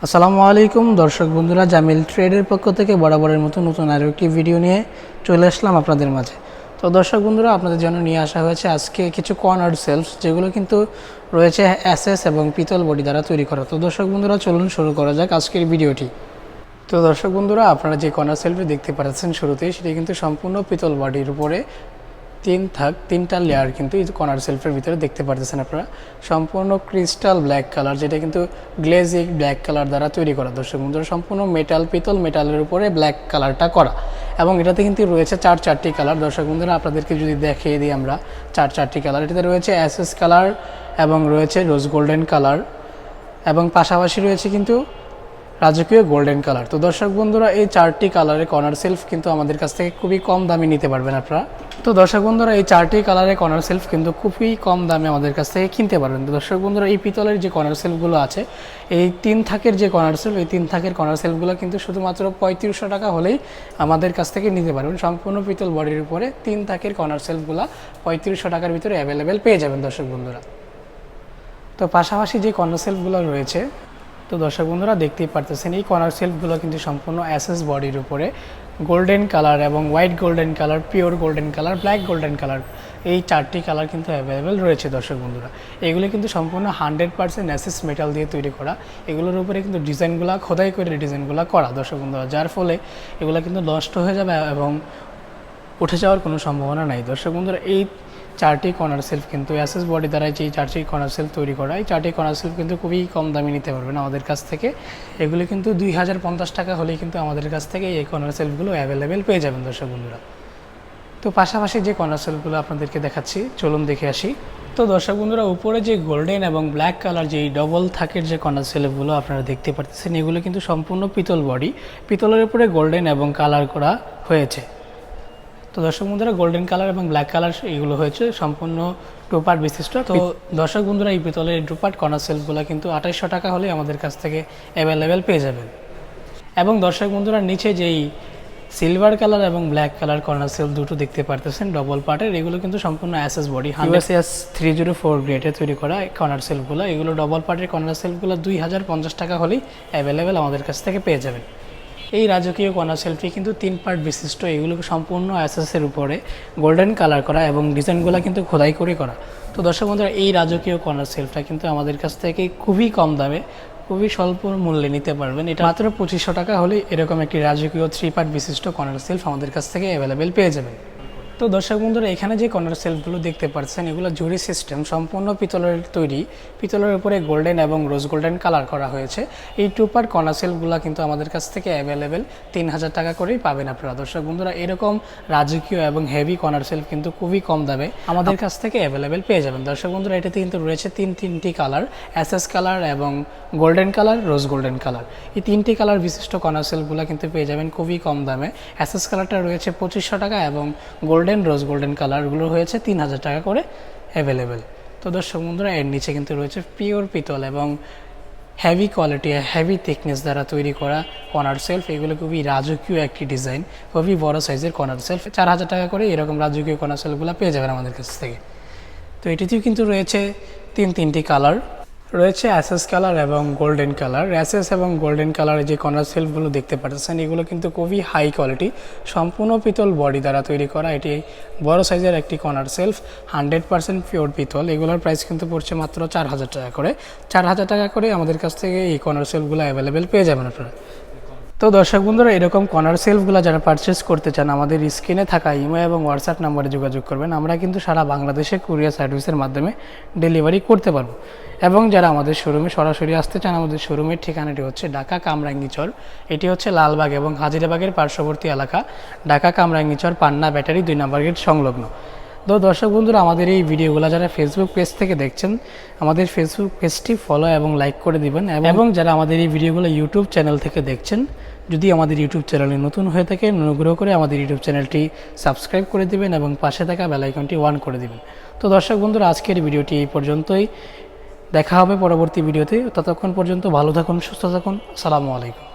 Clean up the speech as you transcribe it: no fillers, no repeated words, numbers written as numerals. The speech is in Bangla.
আসসালামু আলাইকুম দর্শক বন্ধুরা, জামিল ট্রেডের পক্ষ থেকে বরাবরের মতো নতুন আরও একটি ভিডিও নিয়ে চলে আসলাম আপনাদের মাঝে। তো দর্শক বন্ধুরা, আপনাদের জন্য নিয়ে আসা হয়েছে আজকে কিছু কর্নার সেলফস, যেগুলো কিন্তু রয়েছে এসএস এবং পিতল বডি দ্বারা তৈরি করা। তো দর্শক বন্ধুরা, চলুন শুরু করা যাক আজকের ভিডিওটি। তো দর্শক বন্ধুরা, আপনারা যে কর্নার সেলফটি দেখতে পাচ্ছেন শুরুতেই, সেটি কিন্তু সম্পূর্ণ পিতল বডির উপরে তিনটা লেয়ার কিন্তু এই কর্নার সেলফের ভিতরে দেখতে পারতেছেন আপনারা। সম্পূর্ণ ক্রিস্টাল ব্ল্যাক কালার, যেটা কিন্তু গ্লেজিং ব্ল্যাক কালার দ্বারা তৈরি করা। দর্শক বন্ধুরা, সম্পূর্ণ পিতল মেটালের উপরে ব্ল্যাক কালারটা করা, এবং এটাতে কিন্তু রয়েছে চারটি কালার। দর্শক বন্ধুরা, আপনাদেরকে যদি দেখিয়ে দিই আমরা চারটি কালার, এটাতে রয়েছে এসএস কালার এবং রয়েছে রোজ গোল্ডেন কালার, এবং পাশাপাশি রয়েছে কিন্তু রাজকীয় গোল্ডেন কালার। তো দর্শক বন্ধুরা, এই চারটি কালারের কর্নার সেলফ কিন্তু আমাদের কাছ থেকে খুবই কম দামে নিতে পারবেন আপনারা। তো দর্শক বন্ধুরা, এই চারটি কালারের কর্নার সেলফ কিন্তু খুবই কম দামে আমাদের কাছ থেকে কিনতে পারবেন। তো দর্শক বন্ধুরা, এই পিতলের যে কর্নার সেলফগুলো আছে, এই 3 থাকের যে কর্নার সেলফ, এই 3 থাকের কর্নার সেলফগুলো কিন্তু শুধুমাত্র 3500 টাকা হলেই আমাদের কাছ থেকে নিতে পারবেন। সম্পূর্ণ পিতল বডির উপরে 3 থাকের কর্নার সেলফগুলো 3500 টাকার ভিতরে অ্যাভেলেবেল পেয়ে যাবেন দর্শক বন্ধুরা। তো পাশাপাশি যে কর্নার সেলফগুলো রয়েছে, তো দর্শক বন্ধুরা দেখতেই পারতেছেন, এই কর্নার সেলফগুলো কিন্তু সম্পূর্ণ এসএস বডির উপরে গোল্ডেন কালার এবং white golden colour, pure golden colour, black golden colour, এই 4টি কালার কিন্তু অ্যাভেলেবেল রয়েছে দর্শক বন্ধুরা। এগুলো কিন্তু সম্পূর্ণ 100% এসএস মেটাল দিয়ে তৈরি করা। এগুলোর উপরে কিন্তু ডিজাইনগুলো খোদাই করে ডিজাইনগুলো করা দর্শক বন্ধুরা, যার ফলে এগুলো কিন্তু নষ্ট হয়ে যাবে এবং উঠে যাওয়ার কোনো সম্ভাবনা নাই। দর্শক বন্ধুরা, এই 4টি কর্নার সেলফ কিন্তু এসএস বডি দ্বারা যে 4টি কর্নার সেলফ তৈরি করা, এই 4টি কর্নার সেলফ কিন্তু খুবই কম দামে নিতে পারবেন আমাদের কাছ থেকে। এগুলো কিন্তু 2050 টাকা হলেই কিন্তু আমাদের কাছ থেকে এই কর্নার সেলফগুলো অ্যাভেলেবেল পেয়ে যাবেন দর্শক বন্ধুরা। তো পাশাপাশি যে কর্নার সেলফগুলো আপনাদেরকে দেখাচ্ছি, চলুন দেখে আসি। তো দর্শক বন্ধুরা, উপরে যে গোল্ডেন এবং ব্ল্যাক কালার যে ডবল থাকের যে কর্নার সেলফগুলো আপনারা দেখতে পাচ্ছেন, এগুলো কিন্তু সম্পূর্ণ পিতল বডি, পিতলের উপরে গোল্ডেন এবং কালার করা হয়েছে। তো দর্শক বন্ধুরা, গোল্ডেন কালার এবং ব্ল্যাক কালার এগুলো হয়েছে সম্পূর্ণ 2 পার্ট বিশিষ্ট। তো দর্শক বন্ধুরা, এই পিতলের 2 পার্ট কর্নার সেলফগুলো কিন্তু 2800 টাকা হলে আমাদের কাছ থেকে অ্যাভেলেবেল পেয়ে যাবেন। এবং দর্শক বন্ধুরা, নিচে যেই সিলভার কালার এবং ব্ল্যাক কালার কর্নার সেলফ দুটো দেখতে পারতেছেন ডবল পার্টের, এগুলো কিন্তু সম্পূর্ণ এসএস বডি ইউএসএস 304 গ্রেডে তৈরি করা কর্নার সেলফগুলো। এগুলো ডবল পার্টের কর্নার সেলফগুলো 2050 টাকা হলেই অ্যাভেলেবেল আমাদের কাছ থেকে পেয়ে যাবেন। এই রাজকীয় কর্নার সেলফটি কিন্তু 3 পার্ট বিশিষ্ট, এগুলো সম্পূর্ণ এসএসের উপরে গোল্ডেন কালার করা এবং ডিজাইনগুলো কিন্তু খোদাই করে করা। তো দর্শক বন্ধুরা, এই রাজকীয় কর্নার সেলফটা কিন্তু আমাদের কাছ থেকে খুবই কম দামে, খুবই স্বল্প মূল্যে নিতে পারবেন। এটা মাত্র 2500 টাকা হলে এরকম একটি রাজকীয় 3 পার্ট বিশিষ্ট কর্নার সেলফ আমাদের কাছ থেকে অ্যাভেলেবেল পেয়ে যাবেন। তো দর্শক বন্ধুরা, এখানে যে কর্নার সেলফগুলো দেখতে পাচ্ছেন, এগুলো জুরি সিস্টেম, সম্পূর্ণ পিতলের তৈরি, পিতলের উপরে গোল্ডেন এবং রোজ গোল্ডেন কালার করা হয়েছে। এই 2 পার্ট কর্নার সেলফগুলো কিন্তু আমাদের কাছ থেকে অ্যাভেলেবেল 3000 টাকা করেই পাবেন আপনারা। দর্শক বন্ধুরা, এরকম রাজকীয় এবং হেভি কর্নার সেলফ কিন্তু খুবই কম দামে আমাদের কাছ থেকে অ্যাভেলেবেল পেয়ে যাবেন। দর্শক বন্ধুরা, এটাতে কিন্তু রয়েছে তিনটি কালার, এসএস কালার এবং গোল্ডেন কালার, রোজ গোল্ডেন কালার। এই 3টি কালার বিশিষ্ট কর্নার সেলফগুলো কিন্তু পেয়ে যাবেন খুবই কম দামে। এসএস কালারটা রয়েছে 2500 টাকা এবং গোল্ডেন রোজ গোল্ডেন কালারগুলো হয়েছে 3000 টাকা করে অ্যাভেলেবেল। তো দর্শক বন্ধুরা, এর নিচে কিন্তু রয়েছে পিওর পিতল এবং হেভি কোয়ালিটি, হেভি থিকনেস দ্বারা তৈরি করা কর্নার সেলফ। এগুলো খুবই রাজকীয় একটি ডিজাইন, খুবই বড় সাইজের কর্নার সেলফ। 4000 টাকা করে এরকম রাজকীয় কর্নার সেলফগুলো পেয়ে যাবেন আমাদের কাছ থেকে। তো এটিতেও কিন্তু রয়েছে তিনটি কালার, রয়েছে এসএস কালার এবং গোল্ডেন কালার। এসএস এবং গোল্ডেন কালারের যে কর্নার সেলফগুলো দেখতে পাচ্ছেন, এগুলো কিন্তু খুবই হাই কোয়ালিটি, সম্পূর্ণ পিতল বডি দ্বারা তৈরি করা। এটি বড় সাইজের একটি কর্নার সেলফ, 100% পিওর পিতল। এগুলোর প্রাইস কিন্তু পড়ছে মাত্র 4000 টাকা করে। 4000 টাকা করে আমাদের কাছ থেকে এই কর্নার সেলফগুলো অ্যাভেলেবেল পেয়ে যাবেন আপনারা। তো দর্শক বন্ধুরা, এরকম কর্নার সেলফগুলো যারা পারচেস করতে চান, আমাদের স্ক্রিনে থাকা ইমো এবং হোয়াটসঅ্যাপ নাম্বারে যোগাযোগ করবেন। আমরা কিন্তু সারা বাংলাদেশে কুরিয়ার সার্ভিসের মাধ্যমে ডেলিভারি করতে পারবো। এবং যারা আমাদের শোরুমে সরাসরি আসতে চান, আমাদের শোরুমের ঠিকানাটি হচ্ছে ঢাকা কামরাঙ্গীচর। এটি হচ্ছে লালবাগ এবং হাজিরাবাগের পার্শ্ববর্তী এলাকা, ঢাকা কামরাঙ্গীচর পান্না ব্যাটারি 2 নম্বর গেট সংলগ্ন। তো দর্শক বন্ধুরা, আমাদের এই ভিডিওগুলো যারা ফেসবুক পেজ থেকে দেখছেন, আমাদের ফেসবুক পেজটি ফলো এবং লাইক করে দিবেন। এবং যারা আমাদের এই ভিডিওগুলো ইউটিউব চ্যানেল থেকে দেখছেন, যদি আমাদের ইউটিউব চ্যানেলে নতুন হয়ে থাকে, অনুগ্রহ করে আমাদের ইউটিউব চ্যানেলটি সাবস্ক্রাইব করে দিবেন এবং পাশে থাকা বেল আইকনটি অন করে দিবেন। তো দর্শক বন্ধুরা, আজকের ভিডিওটি এই পর্যন্তই। দেখা হবে পরবর্তী ভিডিওতে। ততক্ষণ পর্যন্ত ভালো থাকুন, সুস্থ থাকুন। আসসালামু আলাইকুম।